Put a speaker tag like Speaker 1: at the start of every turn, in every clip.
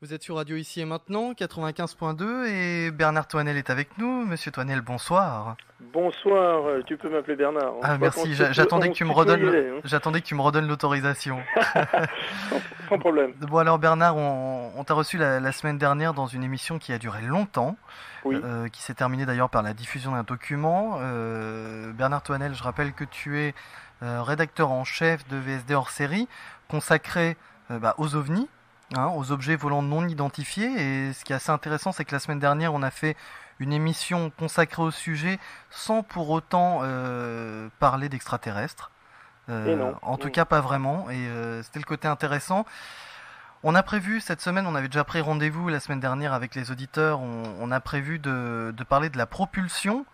Speaker 1: Vous êtes sur Radio Ici et Maintenant, 95.2 et Bernard Toinel est avec nous. Monsieur Toinel, bonsoir.
Speaker 2: Bonsoir, tu peux m'appeler Bernard.
Speaker 1: Ah
Speaker 2: Je crois qu'on
Speaker 1: merci,
Speaker 2: se on se tutoyait, hein.
Speaker 1: j'attendais que tu me redonnes l'autorisation.
Speaker 2: Sans problème.
Speaker 1: Bon alors Bernard, on t'a reçu la semaine dernière dans une émission qui a duré longtemps,
Speaker 2: Oui,
Speaker 1: qui s'est terminée d'ailleurs par la diffusion d'un document. Bernard Toinel, je rappelle que tu es rédacteur en chef de VSD hors série, consacré aux ovnis. Aux objets volants non identifiés. Et ce qui est assez intéressant, c'est que la semaine dernière, on a fait une émission consacrée au sujet sans pour autant parler d'extraterrestres.
Speaker 2: et non.
Speaker 1: En tout cas, pas vraiment. Et c'était le côté intéressant. On a prévu cette semaine, on avait déjà pris rendez-vous la semaine dernière avec les auditeurs. On a prévu de parler de la propulsion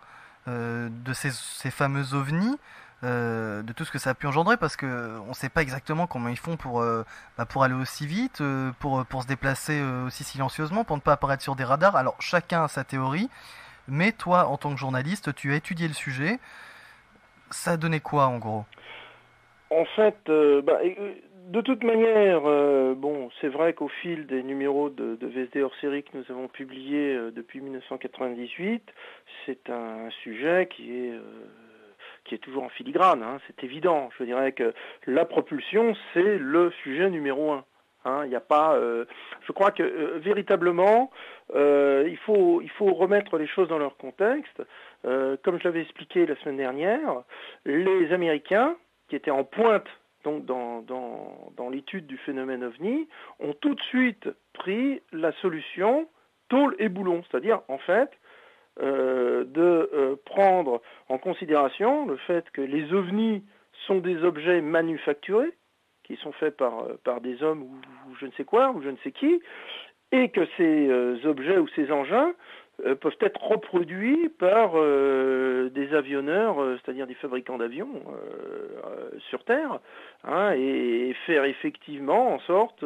Speaker 1: de ces fameux ovnis. De tout ce que ça a pu engendrer parce que on sait pas exactement comment ils font pour aller aussi vite, pour se déplacer aussi silencieusement, pour ne pas apparaître sur des radars. Alors chacun a sa théorie, mais toi en tant que journaliste, tu as étudié le sujet. Ça a donné quoi en gros?
Speaker 2: En fait, de toute manière, bon, c'est vrai qu'au fil des numéros de VSD hors série que nous avons publiés depuis 1998, c'est un sujet qui est toujours en filigrane, hein, c'est évident. Je dirais que la propulsion, c'est le sujet numéro un. Il n'y a pas. Je crois que véritablement, il faut remettre les choses dans leur contexte. Comme je l'avais expliqué la semaine dernière, les Américains, qui étaient en pointe donc dans l'étude du phénomène OVNI, ont tout de suite pris la solution tôle et boulon, c'est-à-dire en fait de prendre en considération le fait que les ovnis sont des objets manufacturés, qui sont faits par des hommes ou je ne sais quoi, ou je ne sais qui, et que ces objets ou ces engins peuvent être reproduits par des avionneurs, c'est-à-dire des fabricants d'avions sur Terre, et faire effectivement en sorte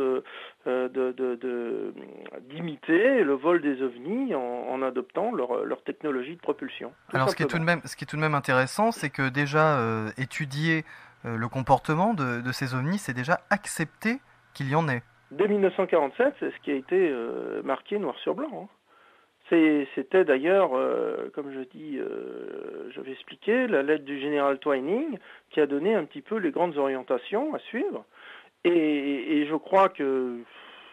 Speaker 2: d'imiter le vol des ovnis en adoptant leur technologie de propulsion, tout
Speaker 1: Alors
Speaker 2: simplement.
Speaker 1: ce qui est tout de même intéressant, c'est que déjà étudier le comportement de ces ovnis, c'est déjà accepter qu'il y en ait.
Speaker 2: Dès 1947, c'est ce qui a été marqué noir sur blanc, hein. C'était d'ailleurs, comme j'avais expliqué, la lettre du général Twining qui a donné un petit peu les grandes orientations à suivre. Et je crois que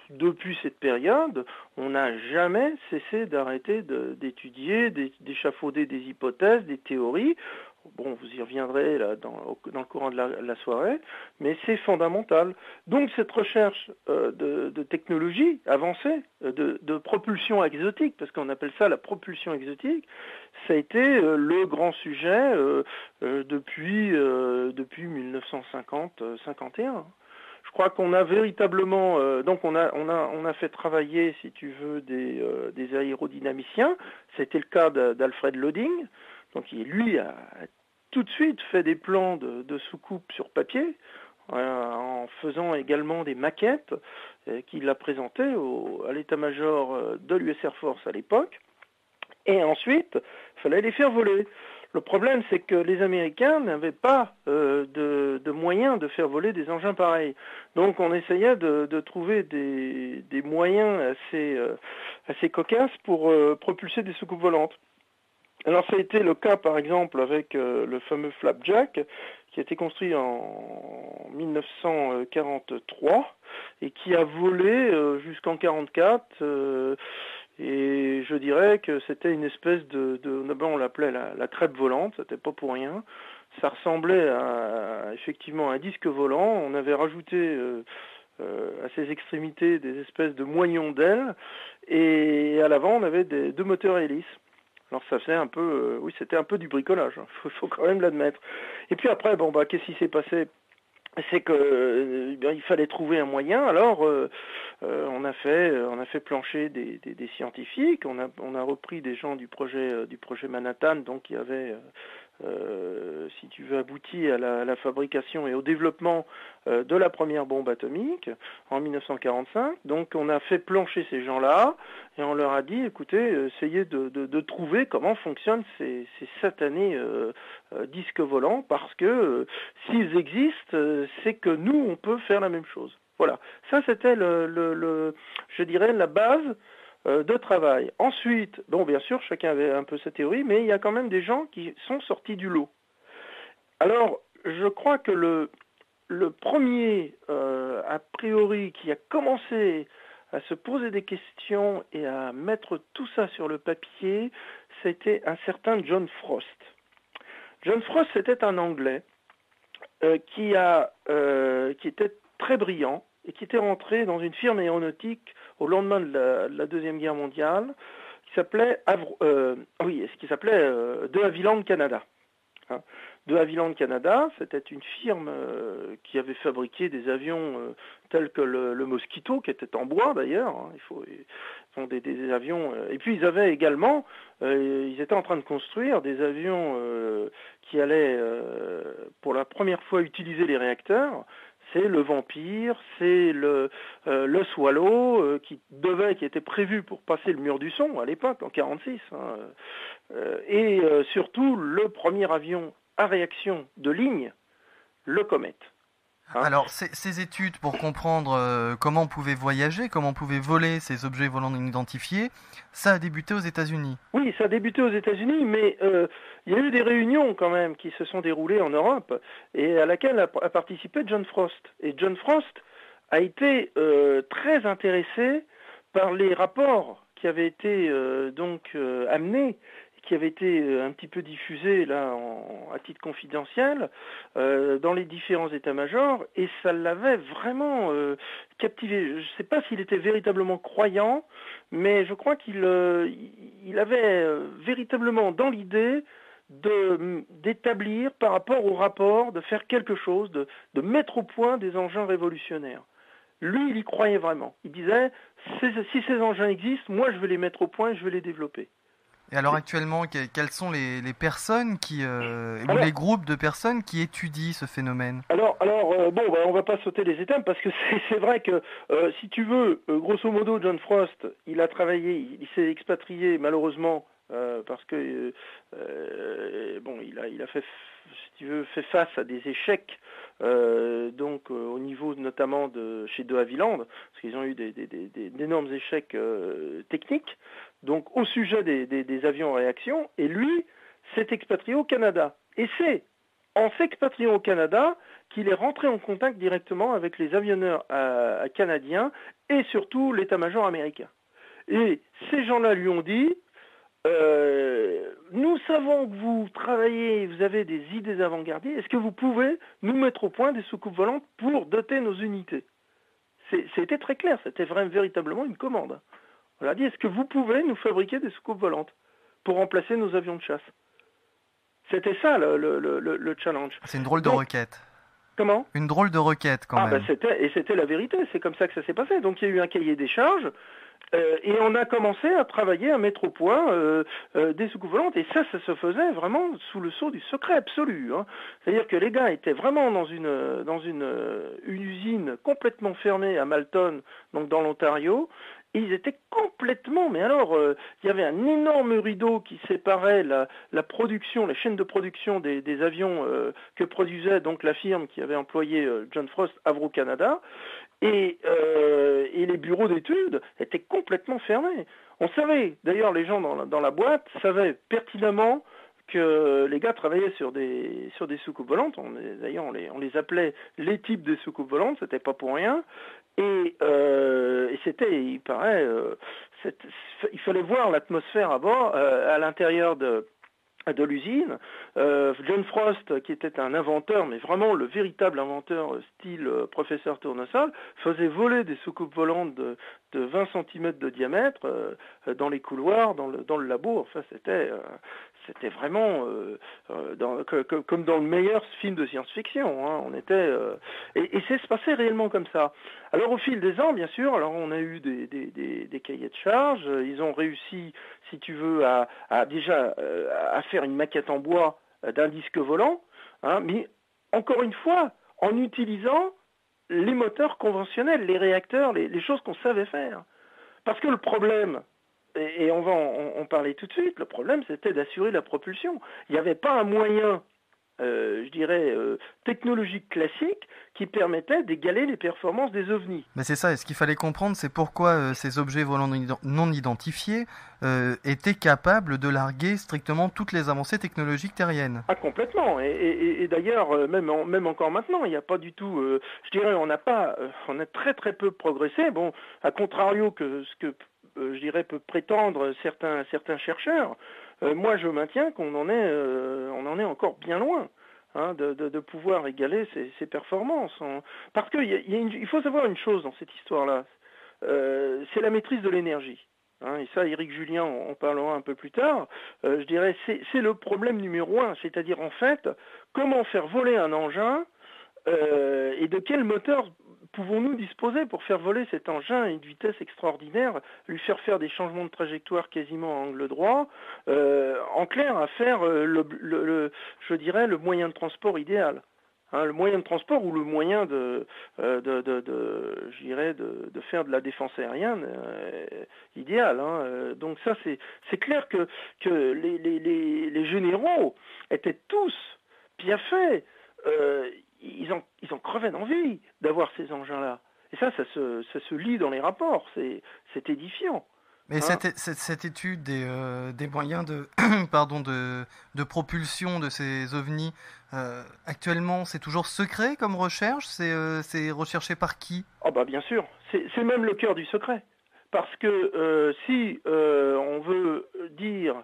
Speaker 2: depuis cette période, on n'a jamais cessé d'arrêter d'étudier, d'échafauder des hypothèses, des théories. Bon, vous y reviendrez là, dans le courant de la soirée, mais c'est fondamental. Donc cette recherche de technologie avancée, de propulsion exotique, parce qu'on appelle ça la propulsion exotique, ça a été le grand sujet depuis 1950-51. Je crois qu'on a véritablement, donc on a fait travailler, si tu veux, des aérodynamiciens. C'était le cas d'Alfred Lodding. Donc lui a tout de suite fait des plans de soucoupe sur papier, en faisant également des maquettes qu'il a présentées à l'état-major de l'US Air Force à l'époque. Et ensuite, il fallait les faire voler. Le problème, c'est que les Américains n'avaient pas de moyens de faire voler des engins pareils. Donc on essayait de trouver des moyens assez cocasses pour propulser des soucoupes volantes. Alors ça a été le cas par exemple avec le fameux Flapjack qui a été construit en 1943 et qui a volé jusqu'en 1944 et je dirais que c'était une espèce on l'appelait la crêpe volante, c'était pas pour rien. Ça ressemblait effectivement à un disque volant. On avait rajouté à ses extrémités des espèces de moignons d'ailes et à l'avant on avait deux moteurs à hélice. Alors ça faisait un peu, oui, c'était un peu du bricolage, hein, faut quand même l'admettre. Et puis après, qu'est-ce qui s'est passé? C'est que il fallait trouver un moyen. Alors on a fait plancher des scientifiques. On a repris des gens du projet Manhattan, donc qui avaient si tu veux, abouti à la fabrication et au développement de la première bombe atomique en 1945. Donc on a fait plancher ces gens-là et on leur a dit, écoutez, essayez de trouver comment fonctionnent ces satanés disques volants, parce que s'ils existent, c'est que nous, on peut faire la même chose. Voilà, ça c'était je dirais la base de travail. Ensuite, bon, bien sûr, chacun avait un peu sa théorie, mais il y a quand même des gens qui sont sortis du lot. Alors, je crois que le premier, a priori, qui a commencé à se poser des questions et à mettre tout ça sur le papier, c'était un certain John Frost. John Frost, c'était un Anglais qui était très brillant et qui était rentré dans une firme aéronautique au lendemain de la Deuxième Guerre mondiale, qui s'appelait De Havilland Canada. Hein. De Havilland Canada, c'était une firme qui avait fabriqué des avions tels que le Mosquito, qui était en bois d'ailleurs. Hein. Ils font des avions. Et puis ils avaient également, ils étaient en train de construire des avions qui allaient pour la première fois utiliser les réacteurs. C'est le Vampire, c'est le Swallow qui était prévu pour passer le mur du son à l'époque en 1946, hein, et surtout le premier avion à réaction de ligne, le Comet.
Speaker 1: Hein. Alors ces études pour comprendre comment on pouvait voyager, comment on pouvait voler ces objets volants non identifiés, ça a débuté aux États-Unis.
Speaker 2: Oui, ça a débuté aux États-Unis, mais il y a eu des réunions quand même qui se sont déroulées en Europe et à laquelle a participé John Frost. Et John Frost a été très intéressé par les rapports qui avaient été amenés, qui avaient été un petit peu diffusés là à titre confidentiel dans les différents états-majors, et ça l'avait vraiment captivé. Je ne sais pas s'il était véritablement croyant, mais je crois qu'il avait véritablement dans l'idée d'établir par rapport au rapport, de faire quelque chose, de mettre au point des engins révolutionnaires. Lui, il y croyait vraiment. Il disait, si ces engins existent, moi je vais les mettre au point et je vais les développer.
Speaker 1: Et alors actuellement, quelles sont les personnes ou les groupes de personnes qui étudient ce phénomène?
Speaker 2: On va pas sauter les étapes parce que c'est vrai que si tu veux, grosso modo, John Frost, il a travaillé, il s'est expatrié malheureusement parce que il a fait, si tu veux, fait face à des échecs au niveau notamment de chez De Havilland, parce qu'ils ont eu d'énormes échecs techniques. Donc au sujet des avions en réaction, et lui s'est expatrié au Canada. Et c'est en s'expatriant au Canada qu'il est rentré en contact directement avec les avionneurs canadiens et surtout l'état-major américain. Et ces gens-là lui ont dit, nous savons que vous travaillez, vous avez des idées avant-gardistes, est-ce que vous pouvez nous mettre au point des soucoupes volantes pour doter nos unités? C'était très clair, c'était vraiment véritablement une commande. On leur a dit, est-ce que vous pouvez nous fabriquer des soucoupes volantes pour remplacer nos avions de chasse? C'était ça le challenge.
Speaker 1: C'est une drôle de requête.
Speaker 2: Comment?
Speaker 1: Une drôle de requête quand même.
Speaker 2: C'était la vérité, c'est comme ça que ça s'est passé. Donc il y a eu un cahier des charges et on a commencé à travailler, à mettre au point des soucoupes volantes. Et ça se faisait vraiment sous le sceau du secret absolu. Hein. C'est-à-dire que les gars étaient vraiment dans une usine complètement fermée à Malton, donc dans l'Ontario. Ils étaient complètement, mais alors, il y avait un énorme rideau qui séparait la production, la chaîne de production des avions que produisait donc la firme qui avait employé John Frost, Avro Canada, et les bureaux d'études étaient complètement fermés. On savait, d'ailleurs, les gens dans la boîte savaient pertinemment que les gars travaillaient sur des soucoupes volantes. D'ailleurs, on les appelait les types de soucoupes volantes, c'était pas pour rien. Et c'était, il paraît, il fallait voir l'atmosphère à bord, à l'intérieur de l'usine. John Frost, qui était un inventeur, mais vraiment le véritable inventeur style professeur Tournesol, faisait voler des soucoupes volantes de 20 cm de diamètre dans les couloirs, dans le labo. Enfin, c'était vraiment comme dans le meilleur film de science-fiction. Hein. On était et ça se passait réellement comme ça. Alors au fil des ans, bien sûr, alors on a eu des cahiers de charges. Ils ont réussi, si tu veux, à faire une maquette en bois d'un disque volant, hein, mais encore une fois, en utilisant les moteurs conventionnels, les réacteurs, les choses qu'on savait faire. Parce que le problème, et on va en parler tout de suite, le problème c'était d'assurer la propulsion. Il n'y avait pas un moyen je dirais, technologiques classiques qui permettaient d'égaler les performances des ovnis.
Speaker 1: Mais c'est ça, et ce qu'il fallait comprendre, c'est pourquoi ces objets volants non identifiés étaient capables de larguer strictement toutes les avancées technologiques terriennes.
Speaker 2: Ah, complètement. Et d'ailleurs, même encore maintenant, il n'y a pas du tout. Je dirais, on a très très peu progressé. Bon, à contrario que ce que je dirais peut prétendre certains chercheurs. Moi, je maintiens qu'on en est encore bien loin. De pouvoir égaler ces performances. Parce qu'il faut savoir une chose dans cette histoire-là, c'est la maîtrise de l'énergie. Et ça, Éric Julien en parlera un peu plus tard. Je dirais, c'est le problème numéro 1, c'est-à-dire en fait, comment faire voler un engin et de quel moteur pouvons-nous disposer pour faire voler cet engin à une vitesse extraordinaire, lui faire des changements de trajectoire quasiment à angle droit, en clair, à faire je dirais, le moyen de transport idéal. Le moyen de transport ou le moyen de faire de la défense aérienne idéal. Donc ça, c'est clair que les généraux étaient tous bien faits. Ils en crevaient d'envie d'avoir ces engins-là. Et ça se lit dans les rapports. C'est édifiant.
Speaker 1: Mais cette étude des moyens de, de propulsion de ces ovnis, actuellement, c'est toujours secret comme recherche? C'est recherché par qui?
Speaker 2: Oh bah bien sûr, c'est même le cœur du secret. Parce que si on veut dire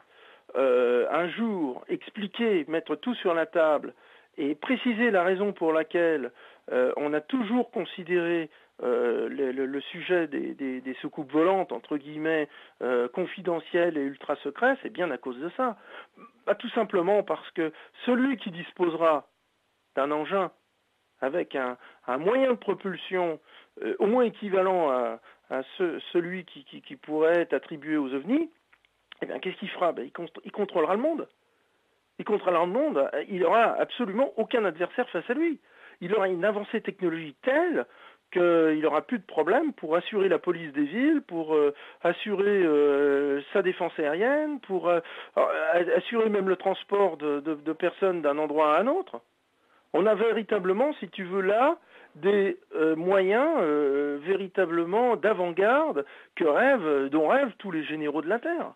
Speaker 2: un jour, expliquer, mettre tout sur la table et préciser la raison pour laquelle on a toujours considéré le sujet des soucoupes volantes, entre guillemets, confidentielles et ultra secrets, c'est bien à cause de ça. Bah, tout simplement parce que celui qui disposera d'un engin avec un moyen de propulsion au moins équivalent à celui qui pourrait être attribué aux ovnis, eh bien, qu'est-ce qu'il fera? Il contrôlera le monde. Il contrôlera le monde, il n'aura absolument aucun adversaire face à lui. Il aura une avancée technologique telle qu'il n'aura plus de problème pour assurer la police des villes, pour assurer sa défense aérienne, pour assurer même le transport de personnes d'un endroit à un autre. On a véritablement, si tu veux, là, des moyens véritablement d'avant-garde dont rêvent tous les généraux de la Terre.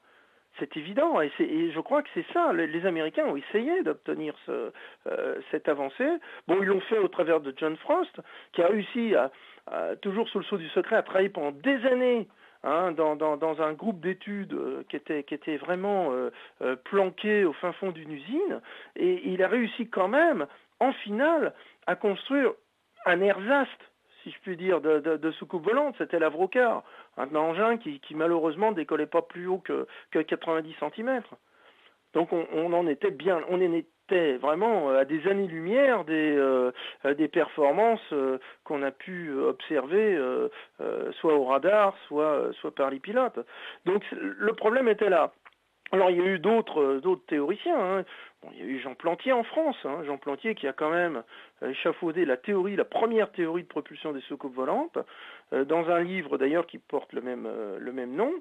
Speaker 2: C'est évident, et je crois que c'est ça. Les Américains ont essayé d'obtenir cette avancée. Bon, ils l'ont fait au travers de John Frost, qui a réussi, toujours sous le sceau du secret, à travailler pendant des années dans un groupe d'études qui était vraiment planqué au fin fond d'une usine, et il a réussi quand même, en finale, à construire un ersatz, si je puis dire, de soucoupe volante. C'était l'Avrocar, un engin qui malheureusement décollait pas plus haut que 90 cm. Donc on en était vraiment à des années-lumière des performances qu'on a pu observer soit au radar, soit par les pilotes. Donc le problème était là. Alors il y a eu d'autres théoriciens. Bon, il y a eu Jean Plantier en France, Jean Plantier qui a quand même échafaudé la première théorie de propulsion des soucoupes volantes, dans un livre d'ailleurs qui porte le même nom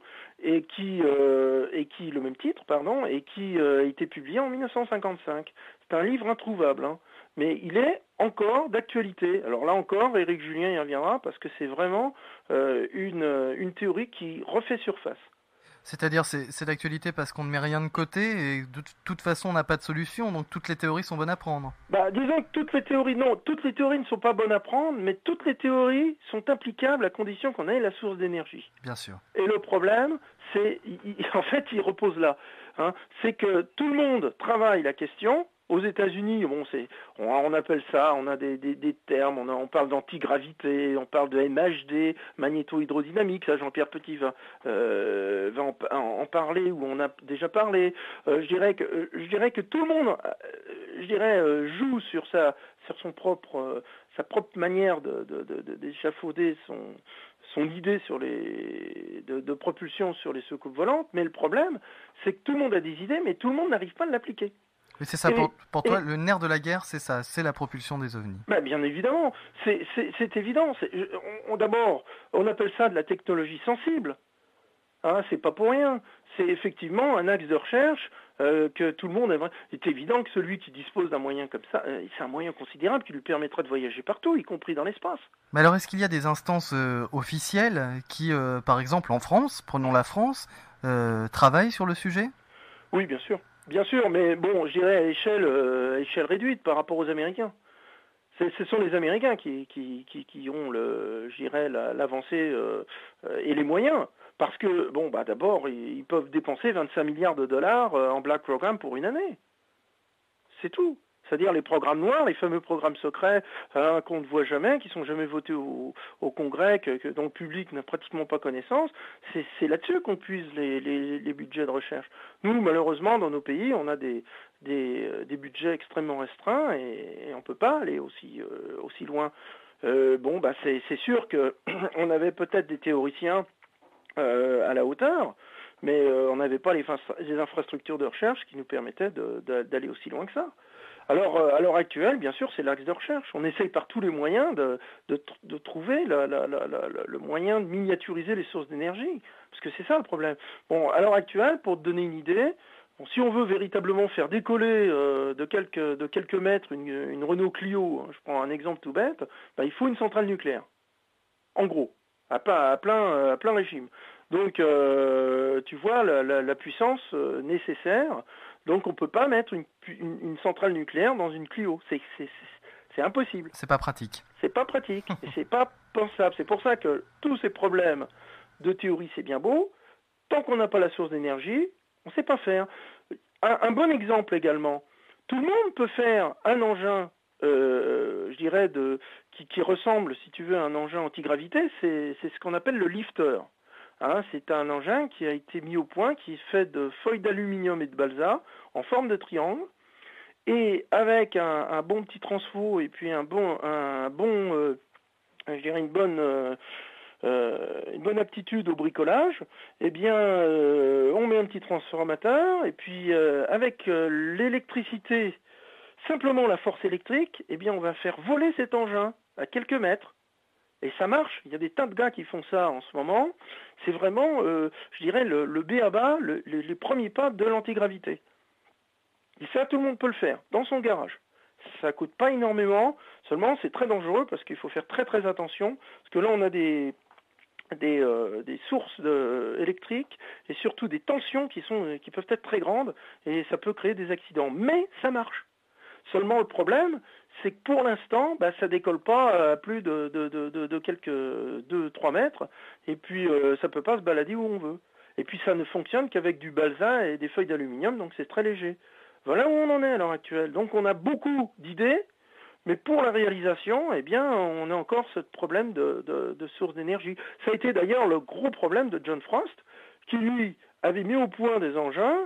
Speaker 2: et qui le même titre, pardon, et qui a été publié en 1955. C'est un livre introuvable, mais il est encore d'actualité. Alors là encore, Éric Julien y reviendra parce que c'est vraiment une théorie qui refait surface.
Speaker 1: C'est-à-dire, c'est d'actualité parce qu'on ne met rien de côté et de toute façon on n'a pas de solution, donc toutes les théories sont bonnes à prendre.
Speaker 2: Disons que toutes les théories ne sont pas bonnes à prendre, mais toutes les théories sont applicables à condition qu'on ait la source d'énergie.
Speaker 1: Bien sûr.
Speaker 2: Et le problème, en fait, il repose là. C'est que tout le monde travaille la question. Aux États-Unis, on appelle ça, on a des termes, on parle d'antigravité, on parle de MHD, magnéto-hydrodynamique, ça Jean-Pierre Petit va en parler, ou on a déjà parlé. Je dirais que tout le monde, joue sur sa propre manière d'échafauder son idée de propulsion sur les soucoupes volantes, mais le problème, c'est que tout le monde a des idées, mais tout le monde n'arrive pas à l'appliquer.
Speaker 1: Mais c'est ça, pour toi, le nerf de la guerre, c'est ça, c'est la propulsion des ovnis.
Speaker 2: Bien évidemment, c'est évident. D'abord, on appelle ça de la technologie sensible. Hein, c'est pas pour rien. C'est effectivement un axe de recherche que tout le monde aimerait. Il est évident que celui qui dispose d'un moyen comme ça, c'est un moyen considérable qui lui permettra de voyager partout, y compris dans l'espace.
Speaker 1: Mais alors, est-ce qu'il y a des instances officielles qui, par exemple en France, prenons la France, travaillent sur le sujet?
Speaker 2: Oui, bien sûr. Bien sûr, mais bon, je dirais à échelle réduite par rapport aux Américains. Ce sont les Américains qui ont je dirais, l'avancée et les moyens. Parce que, bon, bah d'abord, ils peuvent dépenser 25 milliards de dollars en Black Program pour une année. C'est tout. C'est-à-dire les programmes noirs, les fameux programmes secrets qu'on ne voit jamais, qui sont jamais votés au Congrès, dont le public n'a pratiquement pas connaissance, c'est là-dessus qu'on puise les budgets de recherche. Nous, malheureusement, dans nos pays, on a des budgets extrêmement restreints et on ne peut pas aller aussi loin. Bon, bah c'est sûr qu'on avait peut-être des théoriciens à la hauteur, mais on n'avait pas les infrastructures de recherche qui nous permettaient d'aller aussi loin que ça. Alors, à l'heure actuelle, bien sûr, c'est l'axe de recherche. On essaye par tous les moyens de trouver le moyen de miniaturiser les sources d'énergie, parce que c'est ça le problème. Bon, à l'heure actuelle, pour te donner une idée, bon, si on veut véritablement faire décoller de quelques mètres une Renault Clio, hein, je prends un exemple tout bête, ben, il faut une centrale nucléaire, en gros, à plein régime. Donc, tu vois la puissance nécessaire. Donc on ne peut pas mettre une centrale nucléaire dans une Clio. C'est impossible.
Speaker 1: C'est pas pratique.
Speaker 2: C'est pas pratique et c'est pas pensable. C'est pour ça que tous ces problèmes de théorie, c'est bien beau. Tant qu'on n'a pas la source d'énergie, on ne sait pas faire. Un bon exemple également. Tout le monde peut faire un engin, je dirais, qui ressemble, si tu veux, à un engin antigravité. C'est ce qu'on appelle le lifter. Hein, c'est un engin qui a été mis au point, qui est fait de feuilles d'aluminium et de balsa en forme de triangle, et avec un bon petit transfo et puis je dirais une bonne aptitude au bricolage, eh bien, on met un petit transformateur et puis avec l'électricité, simplement la force électrique, eh bien, on va faire voler cet engin à quelques mètres. Et ça marche, il y a des tas de gars qui font ça en ce moment. C'est vraiment, je dirais, le b.a.-ba, les premiers pas de l'antigravité. Et ça, tout le monde peut le faire, dans son garage. Ça coûte pas énormément, seulement c'est très dangereux parce qu'il faut faire très très attention, parce que là on a des sources électriques et surtout des tensions qui peuvent être très grandes et ça peut créer des accidents. Mais ça marche. Seulement le problème, c'est que pour l'instant, bah, ça décolle pas à plus de quelques 2-3 mètres, et puis ça peut pas se balader où on veut. Et puis ça ne fonctionne qu'avec du balsa et des feuilles d'aluminium, donc c'est très léger. Voilà où on en est à l'heure actuelle. Donc on a beaucoup d'idées, mais pour la réalisation, eh bien, on a encore ce problème de source d'énergie. Ça a été d'ailleurs le gros problème de John Frost, qui lui avait mis au point des engins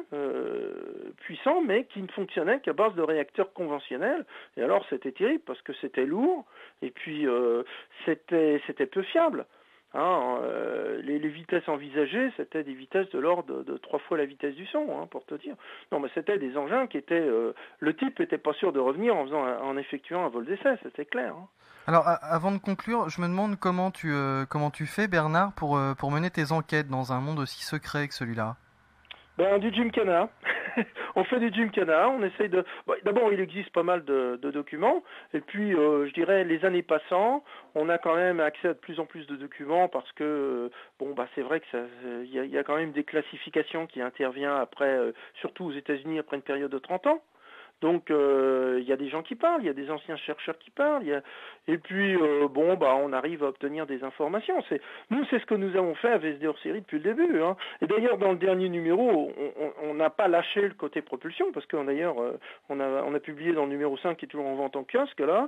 Speaker 2: puissants, mais qui ne fonctionnaient qu'à base de réacteurs conventionnels. Et alors c'était terrible, parce que c'était lourd, et puis c'était peu fiable. Hein, les vitesses envisagées, c'était des vitesses de l'ordre de 3 fois la vitesse du son, hein, pour te dire. Non, mais c'était des engins qui étaient... le type n'était pas sûr de revenir en effectuant un vol d'essai, c'était clair. Hein.
Speaker 1: Alors, avant de conclure, je me demande comment tu fais, Bernard, pour mener tes enquêtes dans un monde aussi secret que celui-là.
Speaker 2: Ben, du Gymkhana. On fait du Gymkhana, on essaye de... Bon, d'abord, il existe pas mal de documents, et puis, je dirais, les années passant, on a quand même accès à de plus en plus de documents, parce que, bon, bah, c'est vrai que y a quand même des classifications qui interviennent après, surtout aux États-Unis, après une période de 30 ans. Donc il y a des gens qui parlent, il y a des anciens chercheurs qui parlent, et puis bon bah on arrive à obtenir des informations. Nous c'est ce que nous avons fait à VSD hors série depuis le début. Hein. Et d'ailleurs dans le dernier numéro, on n'a pas lâché le côté propulsion parce que d'ailleurs on a publié dans le numéro 5 qui est toujours en vente en kiosque là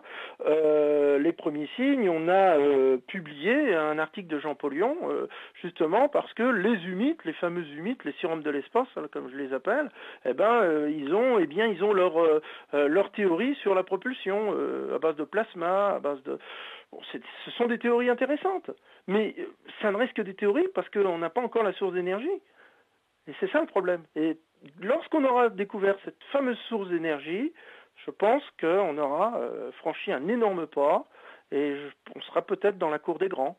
Speaker 2: les premiers signes. On a publié un article de Jean Pollion justement parce que les humites, les fameux humites, les sérums de l'espace comme je les appelle, ils ont leur théorie sur la propulsion à base de plasma, à base de... Bon, ce sont des théories intéressantes, mais ça ne reste que des théories parce qu'on n'a pas encore la source d'énergie. Et c'est ça le problème. Et lorsqu'on aura découvert cette fameuse source d'énergie, je pense qu'on aura franchi un énorme pas et on sera peut-être dans la cour des grands.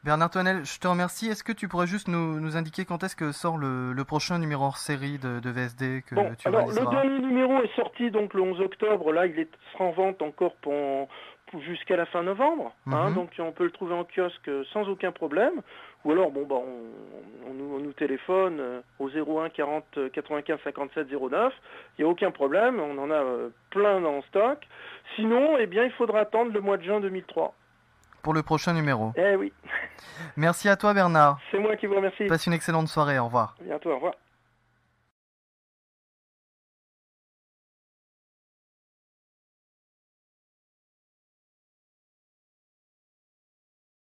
Speaker 1: Bernard Toinel, je te remercie. Est-ce que tu pourrais juste nous indiquer quand est-ce que sort le prochain numéro hors série de VSD que tu
Speaker 2: alors,
Speaker 1: réaliseras?
Speaker 2: le dernier numéro est sorti donc le 11 octobre. Là, sera en vente encore jusqu'à la fin novembre. Donc, on peut le trouver en kiosque sans aucun problème. Ou alors, on nous téléphone au 01 40 95 57 09. Il n'y a aucun problème. On en a plein en stock. Sinon, il faudra attendre le mois de juin 2003.
Speaker 1: Pour le prochain numéro.
Speaker 2: Eh oui.
Speaker 1: Merci à toi Bernard.
Speaker 2: C'est moi qui vous remercie.
Speaker 1: Passe une excellente soirée, au revoir.
Speaker 2: À bientôt, au revoir.